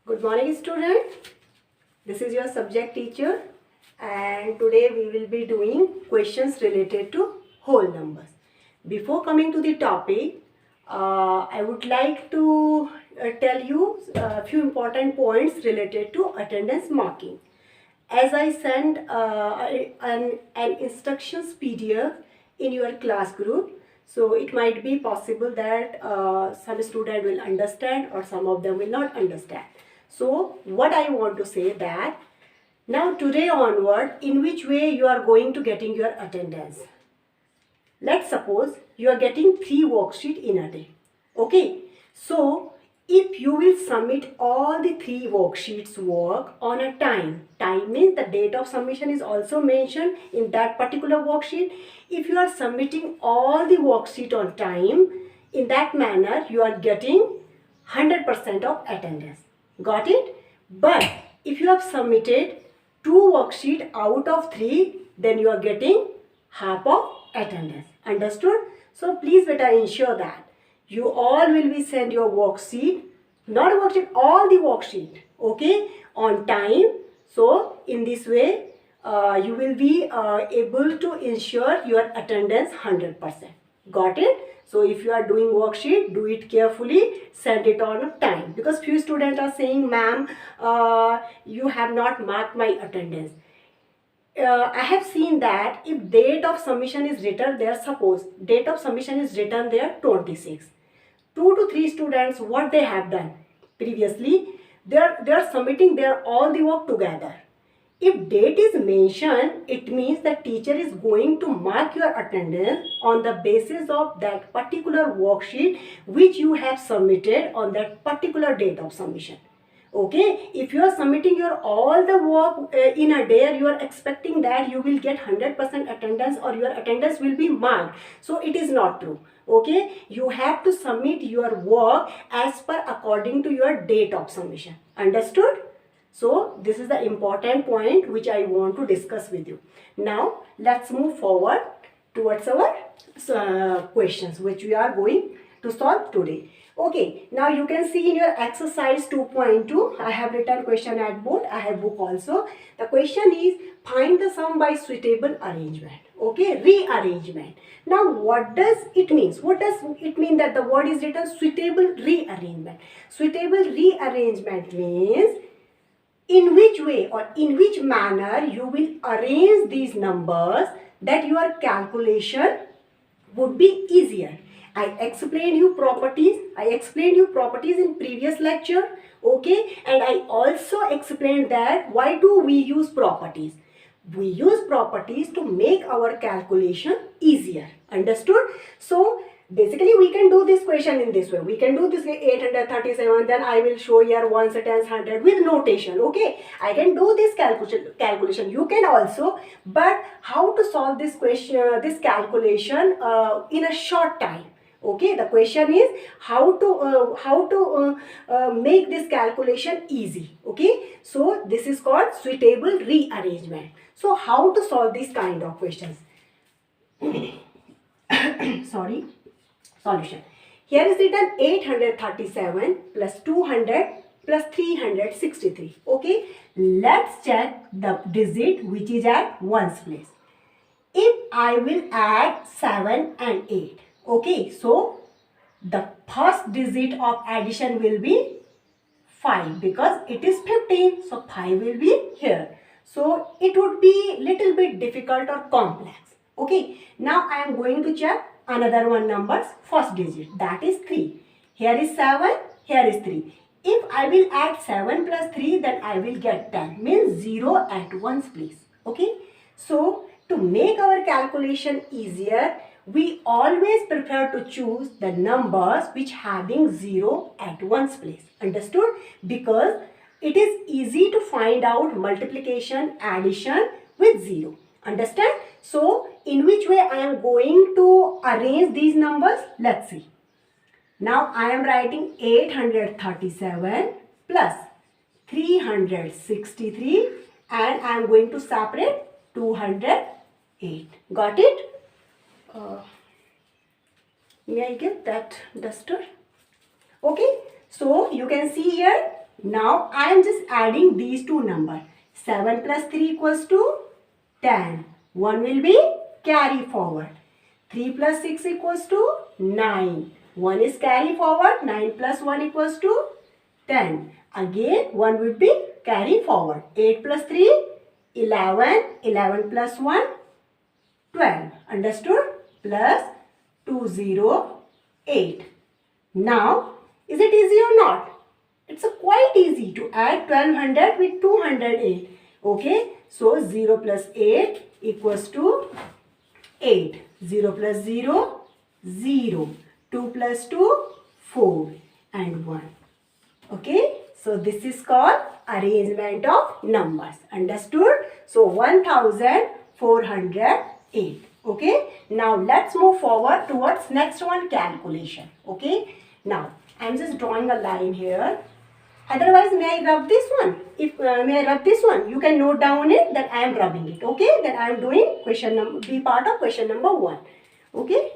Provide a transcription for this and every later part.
Good morning, student. This is your subject teacher, and today we will be doing questions related to whole numbers. Before coming to the topic, I would like to tell you a few important points related to attendance marking. As I send an instructions PDF in your class group, so it might be possible that some student will understand or some of them will not understand. So what I want to say that now today onward, in which way you are going to getting your attendance. Let's suppose you are getting 3 worksheet in a day. Okay, so if you will submit all the 3 worksheets work on a time means the date of submission is also mentioned in that particular worksheet. If you are submitting all the worksheet on time, in that manner you are getting 100% of attendance. Got it? But if you have submitted 2 worksheet out of 3, then you are getting half of attendance. Understood? So please beta ensure that you all will be send your worksheet, not worksheet, all the worksheet, okay, on time. So in this way, you will be able to ensure your attendance 100%. Got it? So if you are doing worksheet, do it carefully, send it on time. Because few students are saying, ma'am, you have not marked my attendance. I have seen that if date of submission is written there, suppose date of submission is written there 26. 2 to 3 students, what they have done previously, they are submitting their all the work together. If date is mentioned, it means the teacher is going to mark your attendance on the basis of that particular worksheet which you have submitted on that particular date of submission. Okay, if you are submitting your all the work in a day, you are expecting that you will get 100% attendance or your attendance will be marked. So it is not true. Okay, you have to submit your work as per according to your date of submission. Understood? So this is the important point which I want to discuss with you. Now let's move forward towards our questions which we are going to solve today. Okay, now you can see in your exercise 2.2, I have written question at board, I have book also. The question is find the sum by suitable arrangement. Okay, rearrangement. Now what does it mean? What does it mean that the word is written suitable rearrangement? Suitable rearrangement means in which way or in which manner you will arrange these numbers that your calculation would be easier. I explained you properties in previous lecture, okay, and I also explained that why do we use properties. We use properties to make our calculation easier. Understood? So basically we can do this question in this way. We can do this 837, then I will show here 1 times 100 with notation. Okay, I can do this calculation. You can also, but how to solve this question, this calculation in a short time. Okay, the question is how to make this calculation easy. Okay, so this is called suitable rearrangement. So how to solve these kind of questions? Sorry. Solution. Here is written 837 plus 200 plus 363. Okay, let's check the digit which is at ones place. If I will add 7 and 8, okay, so the first digit of addition will be 5 because it is 15, so 5 will be here. So it would be little bit difficult or complex. Okay, now I am going to check another one numbers, first digit, that is 3. Here is 7, here is 3. If I will add 7 plus 3, then I will get 10, means 0 at ones place. Okay, so to make our calculation easier, we always prefer to choose the numbers which having 0 at ones place. Understood? Because it is easy to find out multiplication, addition with 0. Understand? So in which way I am going to arrange these numbers? Let's see. Now I am writing 837 plus 363 and I am going to separate 208. Got it? May I get that duster? Okay. So you can see here Now I am just adding these two numbers. 7 plus 3 equals to 10. 1 will be carry forward. 3 plus 6 equals to 9. 1 is carry forward. 9 plus 1 equals to 10. Again 1 would be carry forward. 8 plus 3, 11. 11 plus 1, 12. Understood? Plus 208. Now, is it easy or not? It's quite easy to add 1200 with 208. Okay, so 0 plus 8 equals to 8. 0 plus 0, 0. 2 plus 2, 4 and 1. Okay, so this is called arrangement of numbers. Understood? So 1408. Okay, now let's move forward towards next one, calculation. Okay, now I'm just drawing a line here. Otherwise, may I rub this one? If may I rub this one? You can note down it that I am rubbing it. Okay, that I am doing question number B part of question number 1. Okay.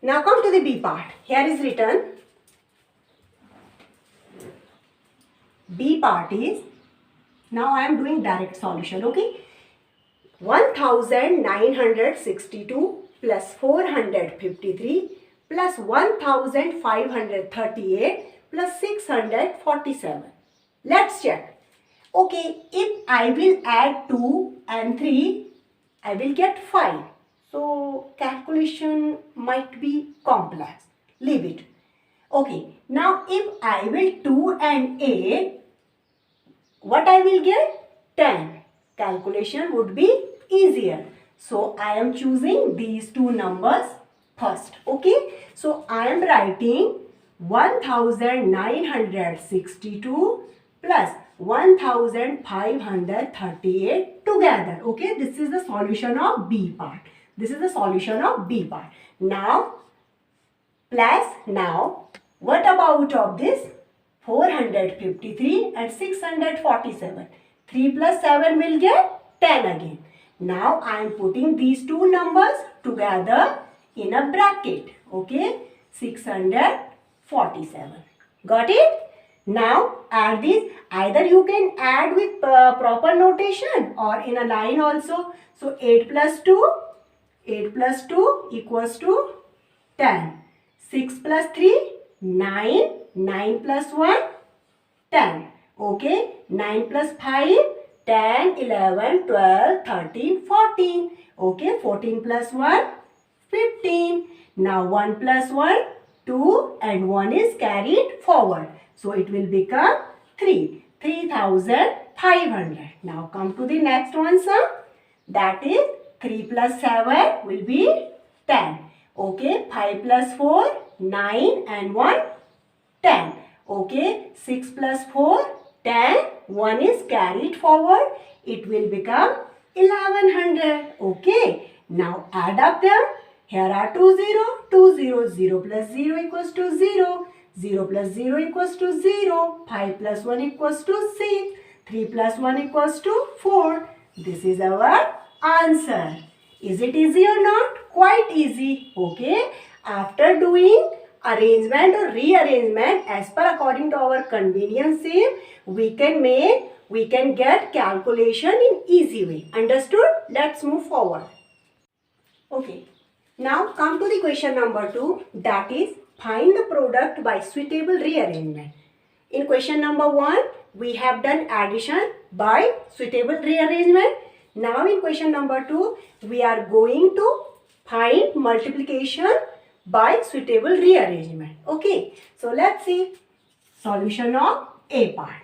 Now come to the B part. Here is written. B part is, now I am doing direct solution, okay. 1962 plus 453 plus 1538 plus 647. Let's check. Okay, if I will add 2 and 3, I will get 5. So calculation might be complex. Leave it. Okay, now if I will 2 and 8, what I will get? 10. Calculation would be easier. So I am choosing these two numbers first. Okay, so I am writing 1962 plus 1538 together. Okay, this is the solution of B part. This is the solution of B part. Now, plus now, what about of this? 453 and 647. 3 plus 7 will get 10 again. Now I am putting these two numbers together in a bracket. Okay, 647. Got it? Now add this. Either you can add with proper notation or in a line also. So 8 plus 2 equals to 10. 6 plus 3, 9. 9 plus 1, 10. Okay, 9 plus 5, 10, 11, 12, 13, 14. Okay, 14 plus 1, 15. Now 1 plus 1, 2 and 1 is carried forward. So it will become 3. 3500. Now come to the next one, sir. That is 3 plus 7 will be 10. Okay, 5 plus 4, 9 and 1, 10. Okay, 6 plus 4, 10. 1 is carried forward. It will become 1100. Okay, now add up them. Here are 2 0. 0 plus 0 equals to 0. 0 plus 0 equals to 0. 5 plus 1 equals to 6. 3 plus 1 equals to 4. This is our answer. Is it easy or not? Quite easy. Okay, after doing arrangement or rearrangement as per according to our convenience, we can get calculation in easy way. Understood? Let's move forward. Okay, now come to the question number 2, that is find the product by suitable rearrangement. In question number 1 we have done addition by suitable rearrangement. Now in question number 2 we are going to find multiplication by suitable rearrangement. Okay, so let's see solution of A part.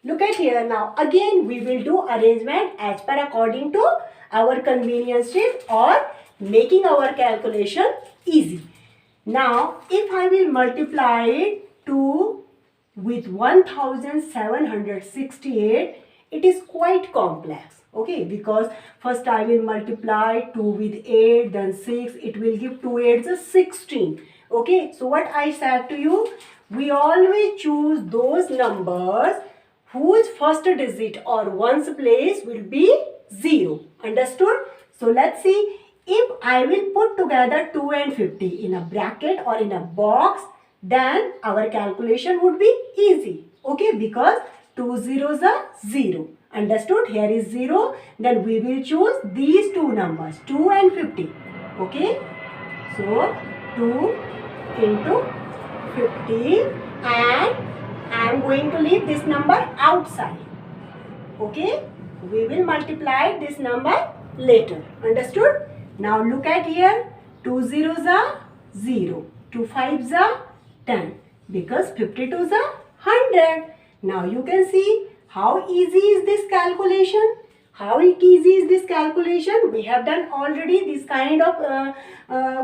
Look at here now. Again we will do arrangement as per according to our convenience or making our calculation easy. Now if I will multiply 2 with 1768, it is quite complex. Okay, because first I will multiply 2 with 8, then 6, it will give 2 8s is 16. Okay, so what I said to you, we always choose those numbers whose first digit or ones place will be 0. Understood? So let's see. If I will put together 2 and 50 in a bracket or in a box, then our calculation would be easy. Okay, because 2 zeros are 0. Understood? Here is 0. Then we will choose these two numbers, 2 and 50. Okay. So 2 into 50, and I am going to leave this number outside. Okay. We will multiply this number later. Understood? Now look at here. 2 zeros are 0. 2 fives are 10. Because 52s are 100. Now you can see how easy is this calculation. How easy is this calculation? We have done already this kind of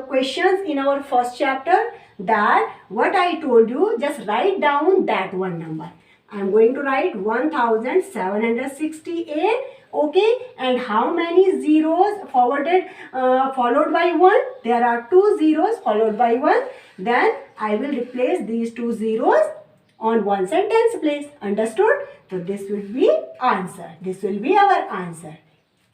questions in our first chapter. That what I told you, just write down that one number. I am going to write 1768. Okay, and how many zeros followed by 1? There are 2 zeros followed by 1. Then I will replace these 2 zeros on ones and tens place. Understood? So this will be answer. This will be our answer.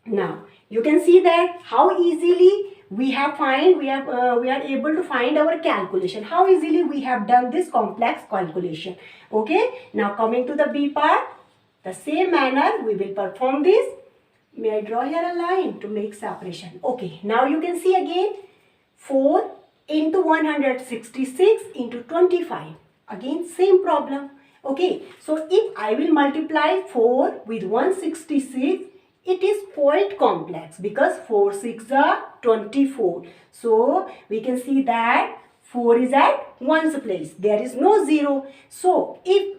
Now you can see that how easily we are able to find our calculation. How easily we have done this complex calculation. Okay. Now coming to the B part, the same manner we will perform this. May I draw here a line to make separation? Okay. Now you can see again 4 into 166 into 25. Again same problem. Okay. So if I will multiply 4 with 166, it is quite complex because 4 6 are 24. So we can see that 4 is at ones place. There is no 0. So if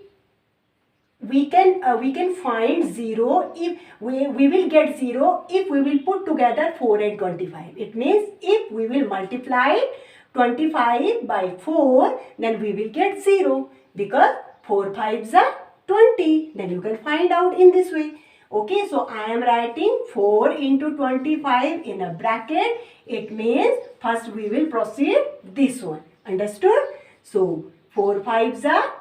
we can find 0, if we will get 0 if we will put together 4 and 25. It means if we will multiply 25 by 4, then we will get 0 because 4 fives are 20. Then you can find out in this way. Okay, so I am writing 4 into 25 in a bracket. It means first we will proceed this one. Understood? So 4 fives are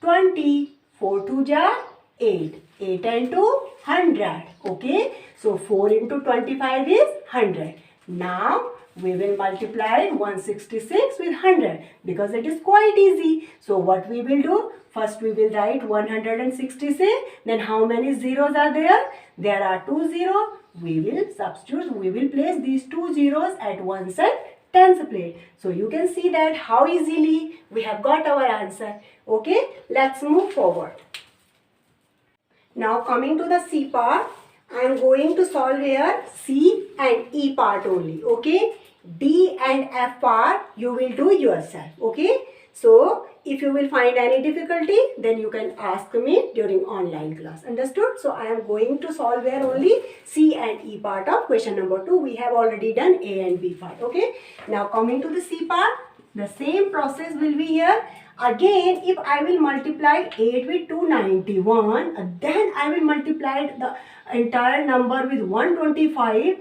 20. 4 twos are 8. 8 and 2, 100. Okay, so 4 into 25 is 100. Now we will multiply 166 with 100 because it is quite easy. So what we will do? First we will write 166. Then how many zeros are there? There are 2 zeros. We will substitute. We will place these 2 zeros at ones and tens place. So you can see that how easily we have got our answer. Okay, let's move forward. Now coming to the C part, I am going to solve here C and E part only. Okay, D and F part you will do yourself. Okay, so if you will find any difficulty, then you can ask me during online class. Understood? So I am going to solve here only C and E part of question number 2. We have already done A and B part. Okay, now coming to the C part, the same process will be here. Again, if I will multiply 8 with 291, then I will multiply the entire number with 125.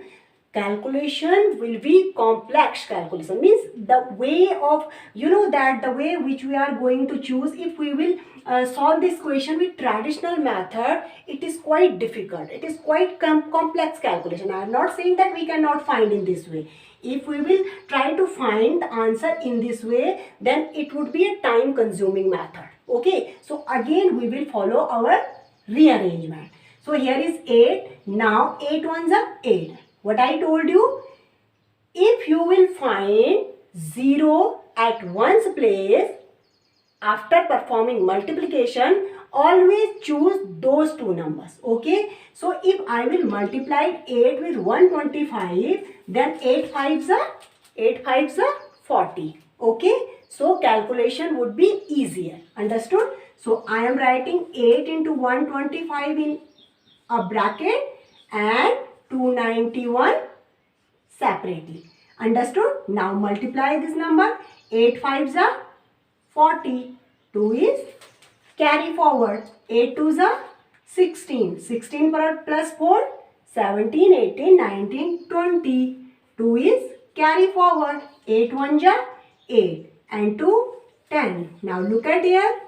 Calculation will be complex calculation. Means the way of, the way which we are going to choose, if we will solve this question with traditional method, it is quite difficult. It is quite complex calculation. I am not saying that we cannot find in this way. If we will try to find the answer in this way, then it would be a time consuming method. Okay, so again we will follow our rearrangement. So here is 8. Now 8 ones are 8. What I told you, if you will find 0 at ones place after performing multiplication, always choose those two numbers. Okay, so if I will multiply 8 with 125, then 8 fives are 40. Okay, so calculation would be easier. Understood? So I am writing 8 into 125 in a bracket and 291 separately. Understood? Now multiply this number. 8 fives are 40. 2 is carry forward. 8 twos are 16. 16 plus 4, 17, 18, 19, 20. 2 is carry forward. 8 ones are 8 and 2, 10. Now look at here.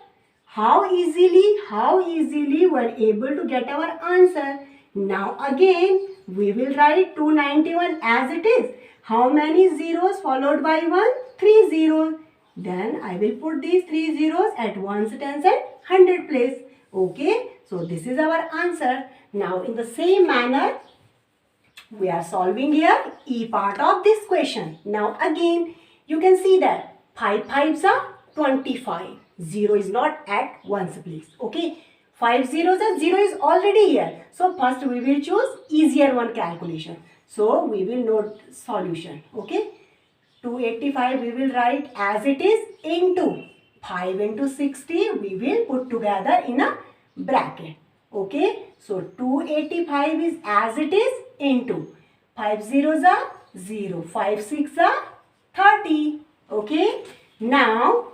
How easily we are able to get our answer. Now again, we will write 291 as it is. How many zeros followed by 1? 3 zeros. Then I will put these 3 zeros at ones, tens and hundred place. Okay, so this is our answer. Now in the same manner, we are solving here E part of this question. Now again, you can see that 5 fives are 25. 0 is not at ones place. Okay, 5 zeros are 0 is already here. So first we will choose easier one calculation. So we will note solution. Okay, 285 we will write as it is into 5 into 60 we will put together in a bracket. Okay, so 285 is as it is into 5 zeros are 0, 5 6 are 30. Okay, now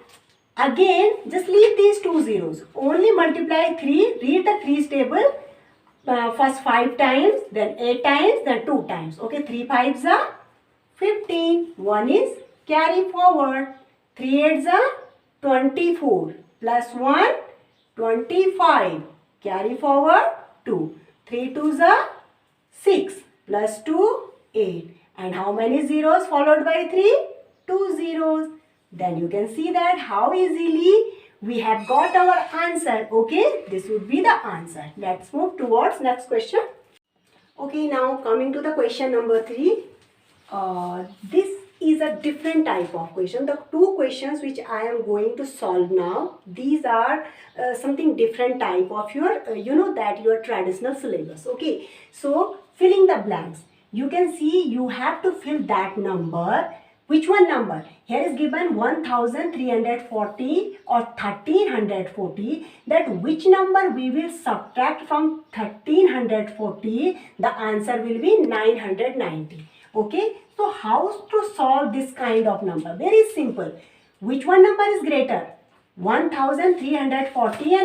again just leave these two zeros, only multiply 3, read the 3's table, first 5 times, then 8 times, then 2 times. Okay, 3 5s are 15, 1 is carry forward, 3 8s are 24, plus 1, 25, carry forward 2, 3 2s are 6, plus 2, 8. And how many zeros followed by 3? 2 zeros. Then you can see that how easily we have got our answer. Okay, this would be the answer. Let's move towards next question. Okay, now coming to the question number 3. This is a different type of question. The two questions which I am going to solve now, these are something different type of your, your traditional syllabus. Okay, so filling the blanks. You can see you have to fill that number. Which one number? Here is given 1340 or 1340. That which number we will subtract from 1340? The answer will be 990. Okay, so how to solve this kind of number? Very simple. Which one number is greater? 1340 and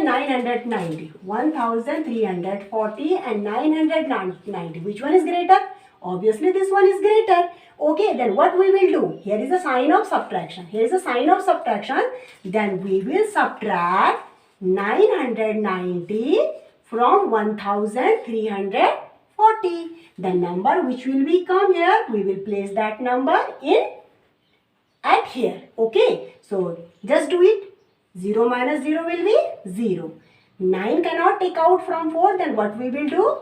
990. 1340 and 990. Which one is greater? Obviously this one is greater. Okay, then what we will do? Here is a sign of subtraction. Here is a sign of subtraction. Then we will subtract 990 from 1340. The number which will become here, we will place that number in at here. Okay, so just do it. 0 minus 0 will be 0. 9 cannot take out from 4, then what we will do?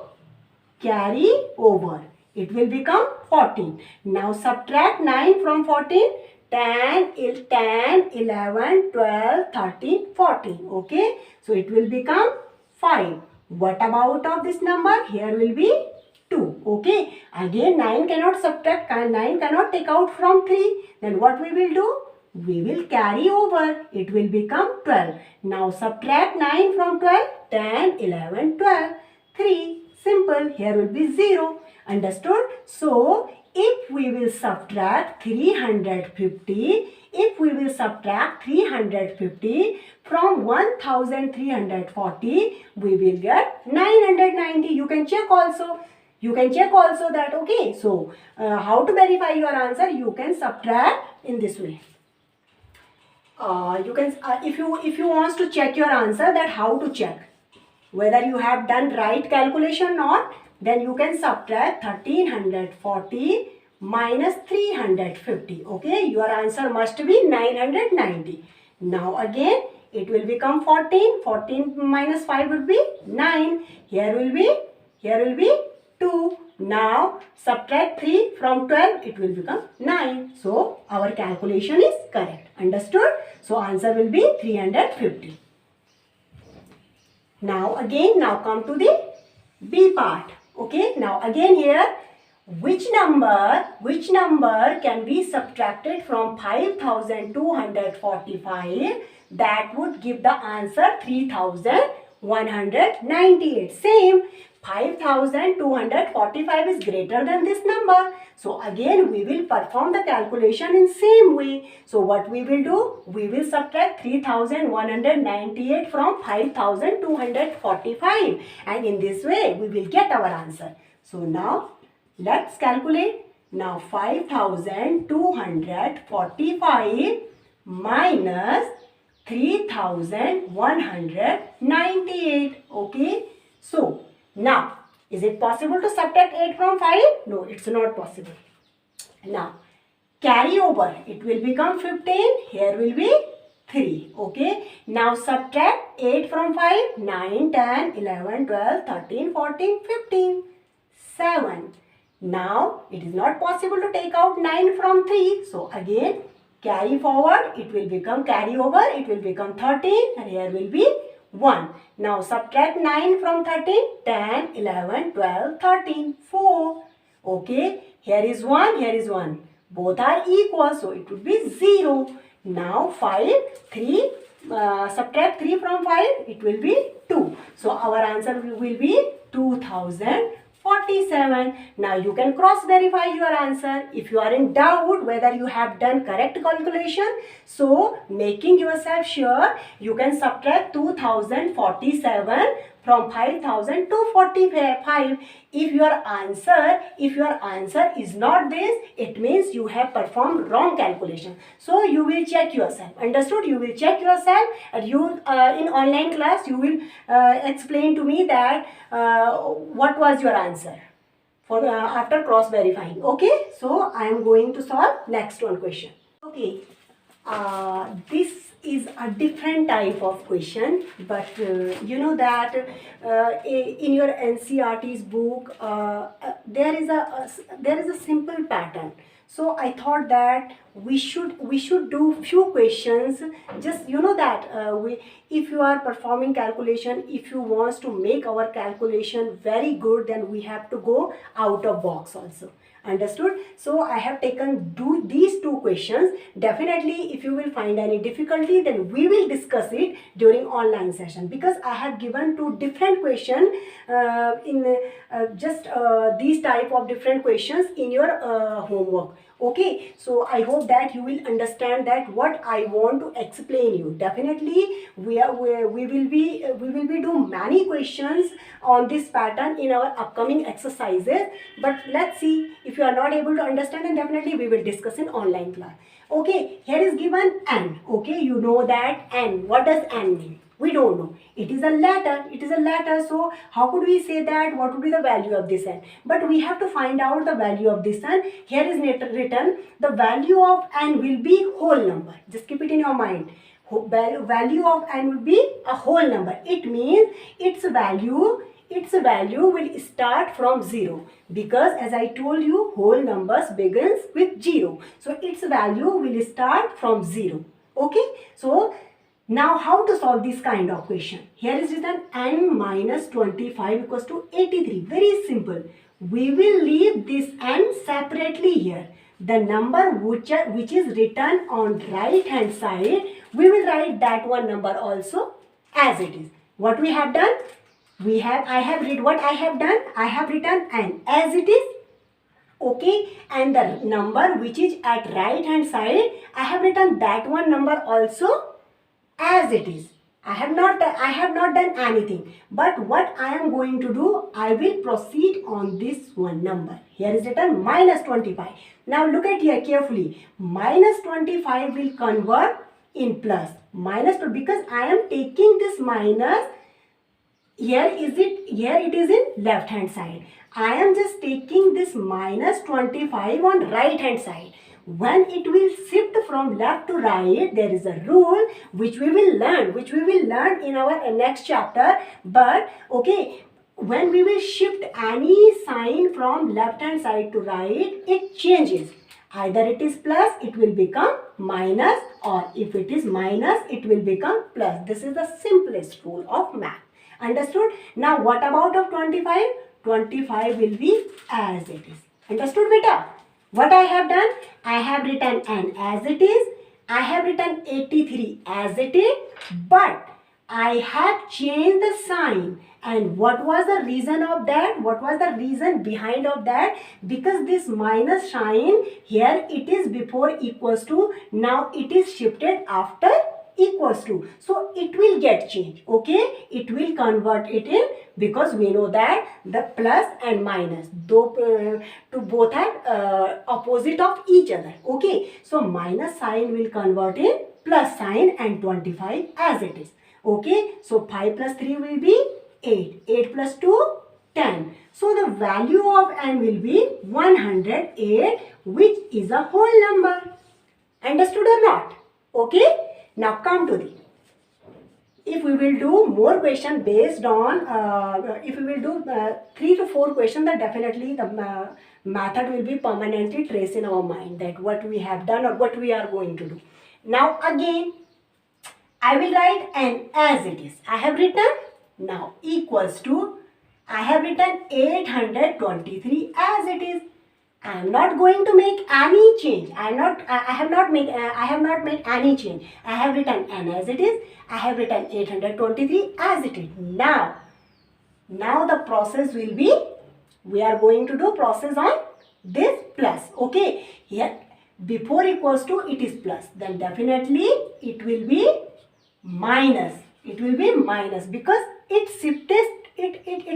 Carry over. It will become 14. Now subtract 9 from 14. 10, 11, 12, 13, 14. Okay, so it will become 5. What about of this number? Here will be 2. Okay, again 9 cannot subtract, 9 cannot take out from 3. Then what we will do? We will carry over. It will become 12. Now subtract 9 from 12. 10, 11, 12, 3. Simple. Here will be 0. Understood? So if we will subtract 350, from 1340, we will get 990. You can check also. That. Okay. So how to verify your answer? You can subtract in this way. You can if you want to check your answer, that how to check whether you have done right calculation or not, then you can subtract 1340 minus 350. Okay, your answer must be 990. Now again it will become 14. 14 minus 5 would be 9. Here will be 2. Now subtract 3 from 12, it will become 9. So our calculation is correct. Understood? So answer will be 350. Now come to the B part. Okay, now again here, which number can be subtracted from 5245? That would give the answer 3198. Same, 5245 is greater than this number. So again we will perform the calculation in same way. So what we will do? We will subtract 3198 from 5245, and in this way we will get our answer. So now let's calculate. Now 5245 minus 3198. Okay. So now, is it possible to subtract 8 from 5? No, it's not possible. Now, carry over. It will become 15. Here will be 3. Okay. Now, subtract 8 from 5. 9, 10, 11, 12, 13, 14, 15. 7. Now, it is not possible to take out 9 from 3. So, again, carry forward. It will become carry over. It will become 13. And here will be 1. Now, subtract 9 from 13. 10, 11, 12, 13. 4. Okay. Here is 1. Here is 1. Both are equal. So, it would be 0. Now, 5, 3. Subtract 3 from 5. It will be 2. So, our answer will be 2047. Now you can cross verify your answer. If you are in doubt whether you have done correct calculation, so making yourself sure, you can subtract 2047 from 5245. If your answer is not this, it means you have performed wrong calculation. So you will check yourself. Understood? You will check yourself, and you in online class you will explain to me that what was your answer for after cross verifying. Okay, so I am going to solve next one question. Okay, this is a different type of question, but you know that in your NCERT's book there is a simple pattern. So I thought that we should do few questions. Just you know that if you are performing calculation, if you want to make our calculation very good, then we have to go out of box also. Understood? So I have taken these two questions. Definitely if you will find any difficulty, then we will discuss it during online session, because I have given two different questions in these type of different questions in your homework. Okay, so I hope that you will understand that what I want to explain you. Definitely we will be do many questions on this pattern in our upcoming exercises, but let's see. If you are not able to understand, then definitely we will discuss in online class. Okay, here is given n. Okay, you know that n. What does n mean? We don't know. It is a letter. It is a letter. So how could we say that? What would be the value of this n? But we have to find out the value of this n. Here is written the value of n will be whole number. Just keep it in your mind. Value of n will be a whole number. It means its value will start from 0, because as I told you, whole numbers begins with 0. So its value will start from 0. Okay. So now how to solve this kind of question? Here is written n minus 25 equals to 83. Very simple. We will leave this n separately here. The number which is written on right hand side, we will write that one number also as it is. What we have done? I have written n as it is. Okay, and the number which is at right hand side, I have written that one number also as it is. I have not done anything. But what I am going to do, I will proceed on this one number. Here is written minus 25. Now look at here carefully. Minus 25 will convert in plus. Minus 2, because I am taking this minus. Here it is in left hand side. I am just taking this minus 25 on right hand side. When it will shift from left to right, there is a rule which we will learn in our next chapter. But okay, when we will shift any sign from left hand side to right, it changes. Either it is plus, it will become minus, or if it is minus, it will become plus. This is the simplest rule of math. Understood? Now what about of 25? 25 will be as it is. Understood, beta? What I have done? I have written n as it is. I have written 83 as it is. But I have changed the sign. And what was the reason of that? What was the reason behind of that? Because this minus sign here, it is before equals to. Now it is shifted after equals to. So it will get changed. Okay, it will convert it in, because we know that the plus and minus both are opposite of each other. Okay, so minus sign will convert in plus sign and 25 as it is. Okay, so 5 plus 3 will be 8. 8 plus 2, 10. So the value of n will be 108, which is a whole number. Understood or not? Okay, now come to the, if we will do more question based on, if we will do 3 to 4 questions, then definitely the method will be permanently traced in our mind, that what we have done or what we are going to do. Now again, I will write n as it is. I have written now equals to, I have written 823 as it is. I am not going to make any change. I have not made any change. I have written n as it is. I have written 823 as it is. Now the process will be, we are going to do process on this plus. Okay, here before equals to it is plus, then definitely it will be minus. It will be minus because it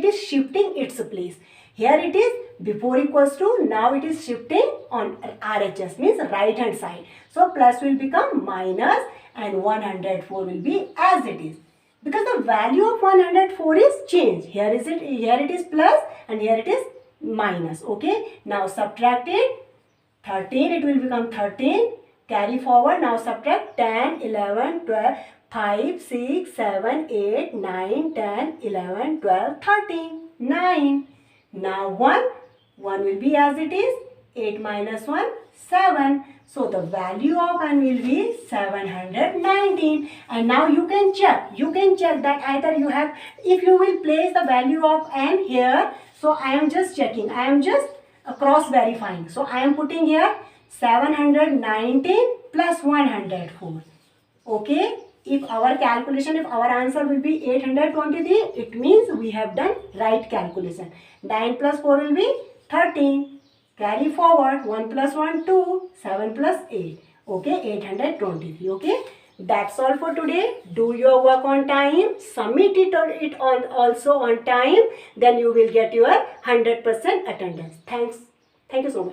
is shifting its place. Here it is before equals to, now it is shifting on RHS, means right hand side. So plus will become minus and 104 will be as it is. Because the value of 104 is changed. Here it is plus and here it is minus. Okay, now subtract it. 13, it will become 13. Carry forward, now subtract 10, 11, 12, 5, 6, 7, 8, 9, 10, 11, 12, 13, 9. Now 1 will be as it is. 8 minus 1, 7. So the value of n will be 719. And now you can check that either you have, if you will place the value of n here. So I am just checking. I am just cross verifying. So I am putting here 719 plus 104. Okay. If our answer will be 823, it means we have done right calculation. 9 plus 4 will be 13. Carry forward, 1 plus 1, 2, 7 plus 8. Okay, 823. Okay, that's all for today. Do your work on time. Submit it also on time. Then you will get your 100% attendance. Thank you so much.